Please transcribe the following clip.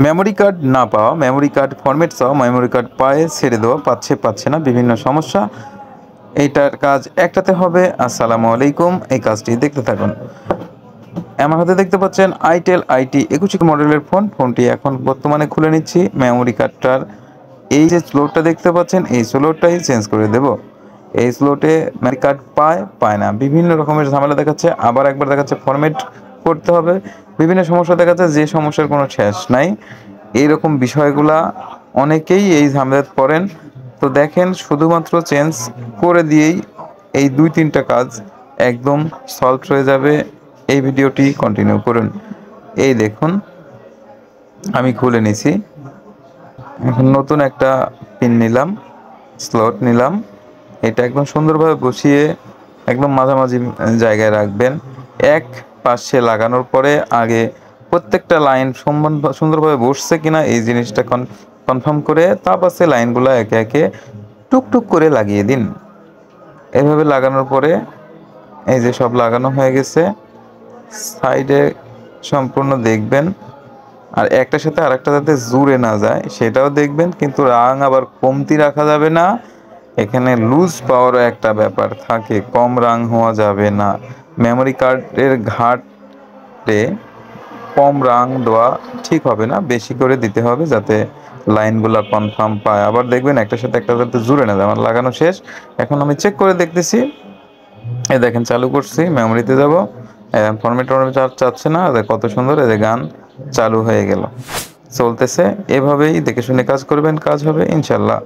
Memory card না পাওয়া, memory card format চাওয়া, মেমোরি কার্ড পায়ে ছেড়ে দেওয়া, পাচ্ছে না, বিভিন্ন সমস্যা। এইটার কাজ একটাতে হবে। আসসালামু আলাইকুম, এই কাজটি দেখতে থাকুন। আমার হাতে দেখতে পাচ্ছেন আইটেল আইটি 21 মডেলের ফোনটি এখন বর্তমানে খুলে নিচ্ছি। মেমোরি কার্ডটার এই যে স্লোটটা দেখতে পাচ্ছেন, এই স্লোটটাই চেঞ্জ করে দেব। এই স্লোটে মেমোরি কার্ড পায় না, বিভিন্ন রকমের ঝামেলা দেখাচ্ছে। আবার একবার দেখাচ্ছে ফরম্যাট করতে হবে, বিভিন্ন সমস্যা দেখাচ্ছে, যে সমস্যার কোনো শেষ নাই। এইরকম বিষয়গুলা অনেকেই এই ঝামেলায় পড়েন। তো দেখেন, শুধুমাত্র চেঞ্জ করে দিয়েই এই 2-3টা কাজ একদম সলভ হয়ে যাবে। এই ভিডিওটি কন্টিনিউ করুন। এই দেখুন, আমি খুলে নিছি। এখন নতুন একটা পিন নিলাম, স্লট নিলাম। এটা একদম সুন্দরভাবে বসিয়ে একদম মাঝামাঝি জায়গায় রাখবেন। এক পাশে লাগানোর পরে আগে প্রত্যেকটা লাইন সুন্দরভাবে বসছে কিনা এই জিনিসটা কনফার্ম করে তারপর সে লাইনগুলো একে একে টুকটুক করে লাগিয়ে দিন। এভাবে লাগানোর পরে এই যে সব লাগানো হয়ে গেছে, সাইডে সম্পূর্ণ দেখবেন। আর একটার সাথে আরেকটা যাতে জুড়ে না যায় সেটাও দেখবেন, কিন্তু রাং আবার কমতি রাখা যাবে না। এখানে লুজ পাওয়ারও একটা ব্যাপার থাকে, কম রাং হওয়া যাবে না। মেমোরি কার্ডের ঘাটে কম রাং দেওয়া ঠিক হবে না, বেশি করে দিতে হবে যাতে লাইনগুলো কনফার্ম পায়। আবার দেখবেন একটার সাথে একটা যাতে জুড়ে না যায়। আমার লাগানো শেষ, এখন আমি চেক করে দেখতেছি। এই দেখেন, চালু করছি, মেমোরিতে যাব, ফরম্যাট চাচ্ছে না। কত সুন্দর, এই যে গান চালু হয়ে গেল, চলতেছে। এভাবেই দেখে শুনে কাজ করবেন, কাজ হবে ইনশাল্লাহ।